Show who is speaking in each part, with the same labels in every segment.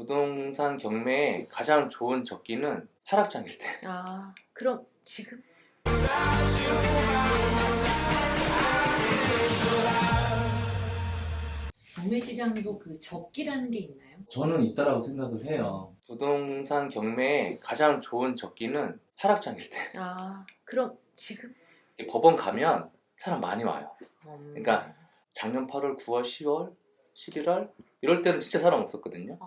Speaker 1: 부동산 경매에 가장 좋은 적기는 하락장일 때.
Speaker 2: 아, 그럼 지금?
Speaker 3: 경매 시장도 그 적기라는 게 있나요?
Speaker 4: 저는 있다라고 생각을 해요.
Speaker 1: 부동산 경매에 가장 좋은 적기는 하락장일 때.
Speaker 2: 아, 그럼 지금?
Speaker 1: 법원 가면 사람 많이 와요.
Speaker 2: 음,
Speaker 1: 그러니까 작년 8월, 9월, 10월, 11월 이럴 때는 진짜 사람 없었거든요.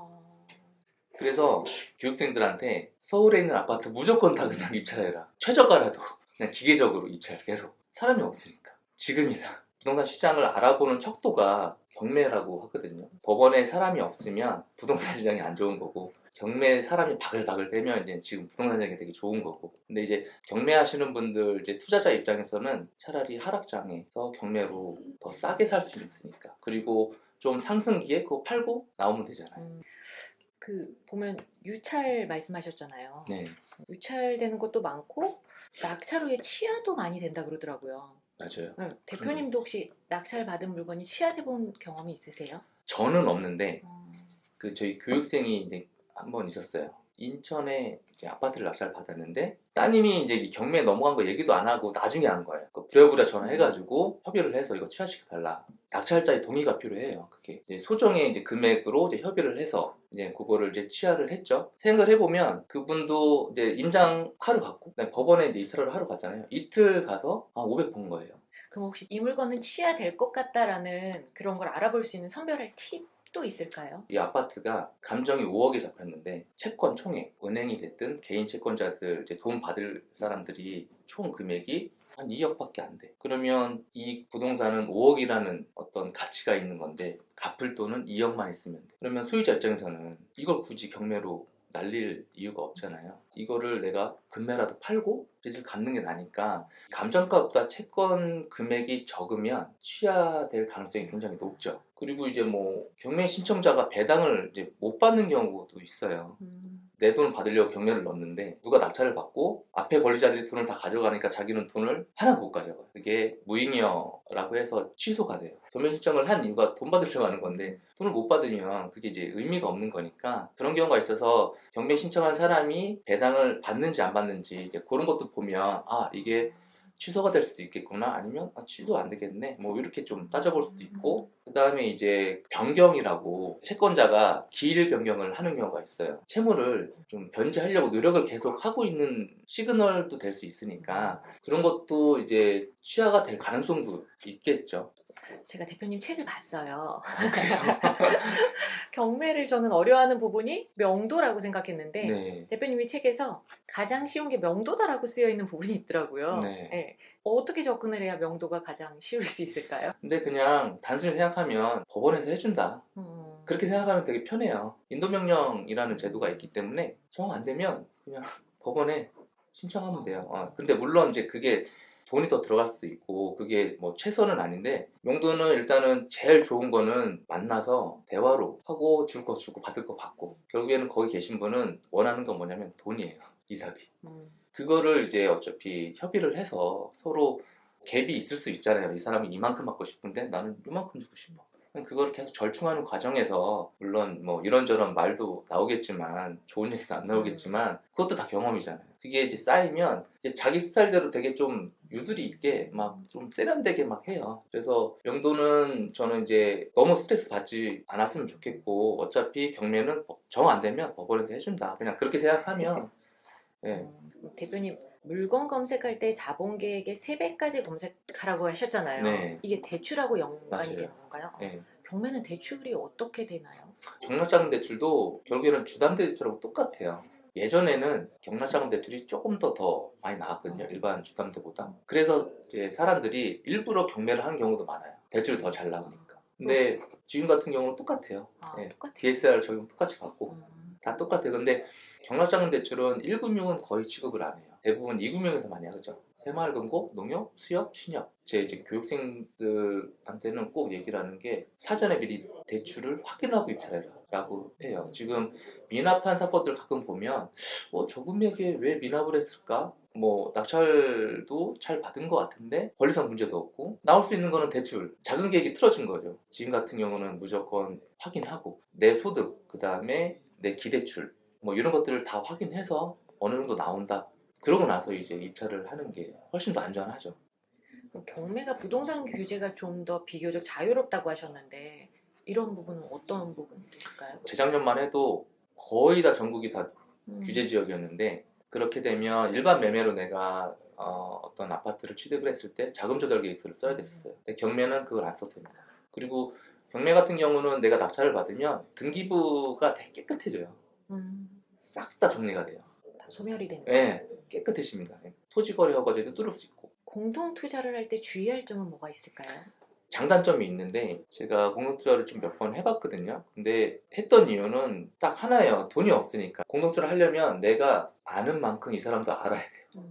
Speaker 1: 그래서 교육생들한테 서울에 있는 아파트 무조건 다 그냥 입찰해라. 최저가라도 그냥 기계적으로 입찰 계속. 사람이 없으니까. 지금이다. 부동산 시장을 알아보는 척도가 경매라고 하거든요. 법원에 사람이 없으면 부동산 시장이 안 좋은 거고, 경매에 사람이 바글바글 되면 이제 지금 부동산 시장이 되게 좋은 거고. 근데 이제 경매하시는 분들, 이제 투자자 입장에서는 차라리 하락장에서 경매로 더 싸게 살 수 있으니까. 그리고 좀 상승기에 그거 팔고 나오면 되잖아요.
Speaker 2: 그 보면 유찰 말씀하셨잖아요.
Speaker 1: 네,
Speaker 2: 유찰되는 것도 많고 낙찰 후에 취하도 많이 된다 그러더라고요.
Speaker 1: 맞아요.
Speaker 2: 네, 대표님도 혹시 낙찰 받은 물건이 취하돼 본 경험이 있으세요?
Speaker 1: 저는 없는데 그 저희 교육생이 이제 한 번 있었어요. 인천에 이제 아파트를 낙찰 받았는데 따님이 이제 이 경매에 넘어간 거 얘기도 안 하고 나중에 한 거예요. 그 부랴부랴 전화해가지고 협의를 해서 이거 취하시켜달라. 낙찰자의 동의가 필요해요. 그게 이제 소정의 이제 금액으로 이제 협의를 해서 이제 그거를 이제 취하를 했죠. 생각을 해보면 그분도 이제 임장 하루 받고 그다음에 법원에 이제 입찰을 하러 갔잖아요. 이틀 가서 500 번 거예요.
Speaker 2: 그럼 혹시 이 물건은 취하될 것 같다라는 그런 걸 알아볼 수 있는 선별할 팁도 있을까요?
Speaker 1: 이 아파트가 감정이 5억에 잡혔는데 채권 총액, 은행이 됐든 개인 채권자들 이제 돈 받을 사람들이 총 금액이 한 2억밖에 안 돼. 그러면 이 부동산은 5억이라는 어떤 가치가 있는 건데 갚을 돈은 2억만 있으면 돼. 그러면 소유자 입장에서는 이걸 굳이 경매로 날릴 이유가 없잖아요. 이거를 내가 금매라도 팔고 빚을 갚는 게 나니까 감정가보다 채권 금액이 적으면 취하될 가능성이 굉장히 높죠. 그리고 이제 뭐 경매 신청자가 배당을 이제 못 받는 경우도 있어요. 내 돈 받으려고 경매를 넣었는데 누가 낙찰을 받고 앞에 권리자들이 돈을 다 가져가니까 자기는 돈을 하나도 못 가져가요. 그게 무잉여라고 해서 취소가 돼요. 경매 신청을 한 이유가 돈 받으려고 하는 건데 돈을 못 받으면 그게 이제 의미가 없는 거니까 그런 경우가 있어서 경매 신청한 사람이 배당을 받는지 안 받는지 이제 그런 것도 보면 이게 취소가 될 수도 있겠구나 아니면 취소 안 되겠네 뭐 이렇게 좀 따져볼 수도 있고 그 다음에 이제 변경이라고 채권자가 기일 변경을 하는 경우가 있어요. 채무를 좀 변제하려고 노력을 계속 하고 있는 시그널도 될 수 있으니까 그런 것도 이제 취하가 될 가능성도 있겠죠.
Speaker 2: 제가 대표님 책을 봤어요.
Speaker 1: 그래요?
Speaker 2: 경매를 저는 어려워하는 부분이 명도라고 생각했는데
Speaker 1: 네.
Speaker 2: 대표님이 책에서 가장 쉬운 게 명도다라고 쓰여 있는 부분이 있더라고요.
Speaker 1: 네.
Speaker 2: 네. 어떻게 접근을 해야 명도가 가장 쉬울 수 있을까요?
Speaker 1: 근데 그냥 단순히 생각하면 법원에서 해준다. 그렇게 생각하면 되게 편해요. 인도명령이라는 제도가 있기 때문에 정 안 되면 그냥 법원에 신청하면 돼요. 근데 물론 이제 그게 돈이 더 들어갈 수도 있고 그게 뭐 최선은 아닌데 명도는 일단은 제일 좋은 거는 만나서 대화로 하고 줄 거 주고 받을 거 받고 결국에는 거기 계신 분은 원하는 건 뭐냐면 돈이에요. 이사비. 그거를 이제 어차피 협의를 해서 서로 갭이 있을 수 있잖아요. 이 사람이 이만큼 받고 싶은데 나는 이만큼 주고 싶어. 그거를 계속 절충하는 과정에서 물론 뭐 이런저런 말도 나오겠지만 좋은 얘기도 안 나오겠지만 그것도 다 경험이잖아요. 그게 이제 쌓이면 이제 자기 스타일대로 되게 좀 유두리 있게 막 좀 세련되게 막 해요. 그래서 명도는 저는 이제 너무 스트레스 받지 않았으면 좋겠고 어차피 경매는 정 안 되면 법원에서 해준다. 그냥 그렇게 생각하면 예.
Speaker 2: 대표님 물건 검색할 때 자본계획의 3배까지 검색하라고 하셨잖아요.
Speaker 1: 네.
Speaker 2: 이게 대출하고 연관이
Speaker 1: 맞아요.
Speaker 2: 되는 건가요?
Speaker 1: 예.
Speaker 2: 경매는 대출이 어떻게 되나요?
Speaker 1: 경락자금 대출도 결국에는 주담대 대출하고 똑같아요. 예전에는 경락자금 대출이 조금 더 많이 나왔거든요. 일반 주담대보다. 그래서 이제 사람들이 일부러 경매를 하는 경우도 많아요. 대출이 더 잘 나오니까. 근데 지금 같은 경우는 똑같아요. 예.
Speaker 2: 똑같아요.
Speaker 1: DSR 적용 똑같이 받고 다 똑같아요. 근데 경락자금 대출은 1금융은 거의 취급을 안 해요. 대부분 2금융에서 많이 하죠. 새마을금고, 농협, 수협, 신협. 제 이제 교육생들한테는 꼭 얘기를 하는 게 사전에 미리 대출을 확인하고 입찰해라 라고 해요. 지금 미납한 사건들 가끔 보면 저 금액에 왜 미납을 했을까? 뭐 낙찰도 잘 받은 것 같은데 권리상 문제도 없고 나올 수 있는 거는 대출 자금 계획이 틀어진 거죠. 지금 같은 경우는 무조건 확인하고 내 소득 그 다음에 내 기대출 뭐 이런 것들을 다 확인해서 어느 정도 나온다. 그러고 나서 이제 입찰을 하는 게 훨씬 더 안전하죠.
Speaker 2: 경매가 부동산 규제가 좀 더 비교적 자유롭다고 하셨는데 이런 부분은 어떤 부분일까요?
Speaker 1: 재작년만 해도 거의 다 전국이 다 규제 지역이었는데 그렇게 되면 일반 매매로 내가 어떤 아파트를 취득을 했을 때 자금 조달 계획서를 써야 됐었어요. 근데 경매는 그걸 안 썼답니다. 그리고 경매 같은 경우는 내가 낙찰을 받으면 등기부가 되게 깨끗해져요. 싹 다 정리가 돼요.
Speaker 2: 다 소멸이 되는
Speaker 1: 네, 깨끗해집니다. 토지 거래 허가제도 뚫을 수 있고.
Speaker 2: 공동 투자를 할 때 주의할 점은 뭐가 있을까요?
Speaker 1: 장단점이 있는데 제가 공동투자를 좀 몇 번 해봤거든요. 근데 했던 이유는 딱 하나예요. 돈이 없으니까. 공동투자를 하려면 내가 아는 만큼 이 사람도 알아야 돼요.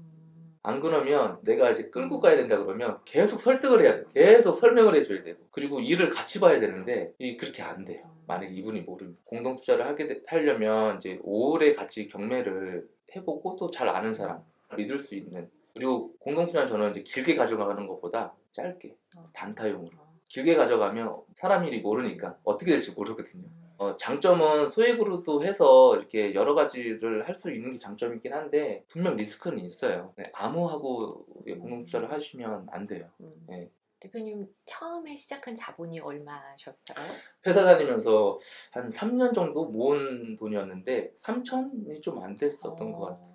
Speaker 1: 안 그러면 내가 이제 끌고 가야 된다 그러면 계속 설득을 해야 돼요. 계속 설명을 해줘야 되고. 그리고 일을 같이 봐야 되는데 그렇게 안 돼요. 만약에 이분이 모르면. 공동투자를 하려면 이제 오래 같이 경매를 해보고 또 잘 아는 사람, 믿을 수 있는. 그리고 공동투자는 저는 이제 길게 가져가는 것보다 짧게 단타용으로 길게 가져가면 사람 일이 모르니까 어떻게 될지 모르거든요. 장점은 소액으로도 해서 이렇게 여러 가지를 할 수 있는 게 장점이긴 한데 분명 리스크는 있어요. 네, 아무하고 공동투자를 하시면 안 돼요. 네.
Speaker 2: 대표님 처음에 시작한 자본이 얼마셨어요?
Speaker 1: 회사 다니면서 한 3년 정도 모은 돈이었는데 3천이 좀 안 됐었던 것 같아요.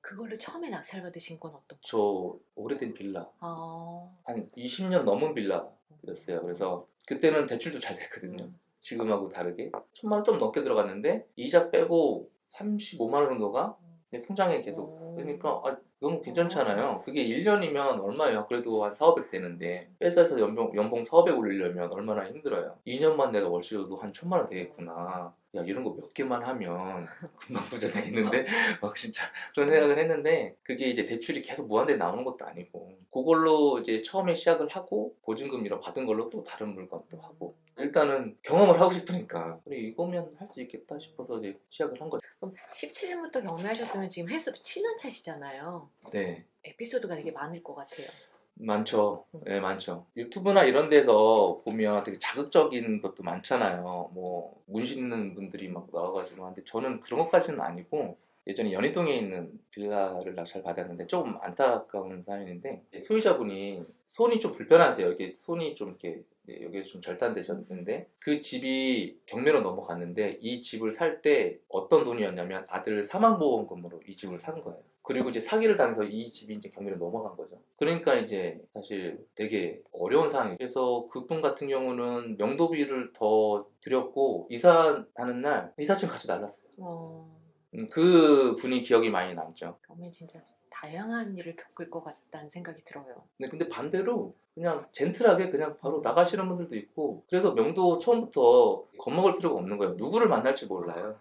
Speaker 2: 그걸로 처음에 낙찰 받으신 건 어떤 거예요?
Speaker 1: 저 오래된 빌라 한 20년 넘은 빌라였어요. 그래서 그때는 대출도 잘 됐거든요. 지금하고 다르게 1,000만 원 좀 넘게 들어갔는데 이자 빼고 35만 원 정도가 통장에 계속 그러니까 너무 괜찮잖아요. 그게 1년이면 얼마예요? 그래도 한 4,500 되는데 회사에서 연봉 4,500 올리려면 얼마나 힘들어요. 2년만 내가 월세도 한 1,000만 원 되겠구나. 야 이런 거 몇 개만 하면 금방 부자 되겠는데 막 진짜 그런 생각을 했는데 그게 이제 대출이 계속 무한대로 나오는 것도 아니고 그걸로 이제 처음에 시작을 하고 보증금이라 받은 걸로 또 다른 물건도 하고 일단은 경험을 하고 싶으니까 그래 이거면 할 수 있겠다 싶어서 이제 시작을 한 거죠.
Speaker 2: 그럼 17년부터 경매하셨으면 지금 횟수로 7년 차시잖아요.
Speaker 1: 네.
Speaker 2: 에피소드가 되게 많을 것 같아요.
Speaker 1: 많죠. 네, 많죠. 유튜브나 이런 데서 보면 되게 자극적인 것도 많잖아요. 뭐, 문 싣는 분들이 막 나와가지고 하는데 저는 그런 것까지는 아니고 예전에 연희동에 있는 빌라를 낙찰 받았는데 조금 안타까운 사연인데 소유자분이 손이 좀 불편하세요. 이게 손이 좀 이렇게 여기서 좀 절단되셨는데 그 집이 경매로 넘어갔는데 이 집을 살 때 어떤 돈이었냐면 아들 사망보험금으로 이 집을 산 거예요. 그리고 이제 사기를 당해서 이 집이 이제 경매로 넘어간 거죠. 그러니까 이제 사실 되게 어려운 상황이에요. 그래서 그분 같은 경우는 명도비를 더 드렸고 이사하는 날 이삿짐 같이 날랐어요. 그 분이 기억이 많이 남죠.
Speaker 2: 경매 진짜 다양한 일을 겪을 것 같다는 생각이 들어요.
Speaker 1: 근데 반대로 그냥 젠틀하게 그냥 바로 나가시는 분들도 있고 그래서 명도 처음부터 겁먹을 필요가 없는 거예요. 누구를 만날지 몰라요.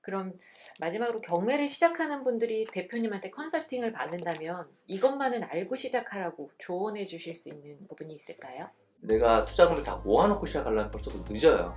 Speaker 2: 그럼 마지막으로 경매를 시작하는 분들이 대표님한테 컨설팅을 받는다면 이것만은 알고 시작하라고 조언해 주실 수 있는 부분이 있을까요?
Speaker 1: 내가 투자금을 다 모아놓고 시작하려면 벌써 늦어요.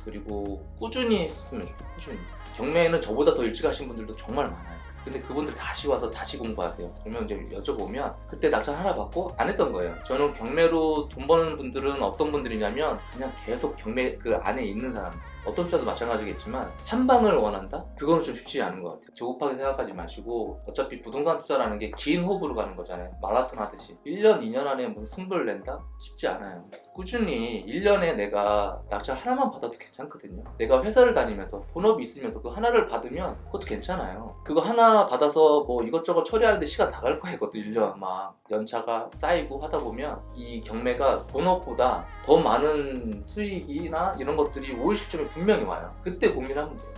Speaker 1: 그리고 꾸준히 했으면 좋겠어요. 꾸준히. 경매는 저보다 더 일찍 하신 분들도 정말 많아요. 근데 그분들 다시 와서 다시 공부하세요. 그러면 이제 여쭤보면 그때 낙찰 하나 받고 안 했던 거예요. 저는 경매로 돈 버는 분들은 어떤 분들이냐면 그냥 계속 경매 그 안에 있는 사람들. 어떤 투자도 마찬가지겠지만 한 방을 원한다? 그거는 좀 쉽지 않은 것 같아요. 조급하게 생각하지 마시고 어차피 부동산 투자라는 게 긴 호흡으로 가는 거잖아요. 마라톤 하듯이 1년, 2년 안에 무슨 승부를 낸다? 쉽지 않아요. 꾸준히 1년에 내가 낙찰 하나만 받아도 괜찮거든요. 내가 회사를 다니면서 본업이 있으면서 그 하나를 받으면 그것도 괜찮아요. 그거 하나 받아서 뭐 이것저것 처리하는데 시간 다 갈 거예요. 그것도 1년 막 연차가 쌓이고 하다 보면 이 경매가 본업보다 더 많은 수익이나 이런 것들이 올 시점이 분명히 와요. 그때 고민하면 돼요.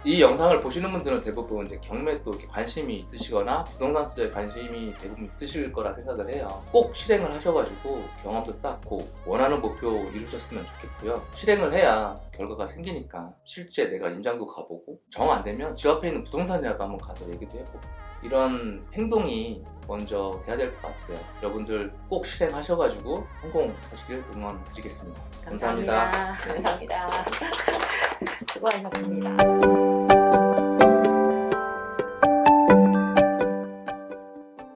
Speaker 1: 이 영상을 보시는 분들은 대부분 이제 경매에 또 이렇게 관심이 있으시거나 부동산 투자에 관심이 대부분 있으실 거라 생각을 해요. 꼭 실행을 하셔가지고 경험도 쌓고 원하는 목표 이루셨으면 좋겠고요. 실행을 해야 결과가 생기니까 실제 내가 임장도 가보고 정 안 되면 집 앞에 있는 부동산이라도 한번 가서 얘기도 해보고 이런 행동이 먼저 돼야 될 것 같아요. 여러분들 꼭 실행하셔가지고 성공하시길 응원드리겠습니다. 감사합니다.
Speaker 2: 감사합니다. 수고하셨습니다.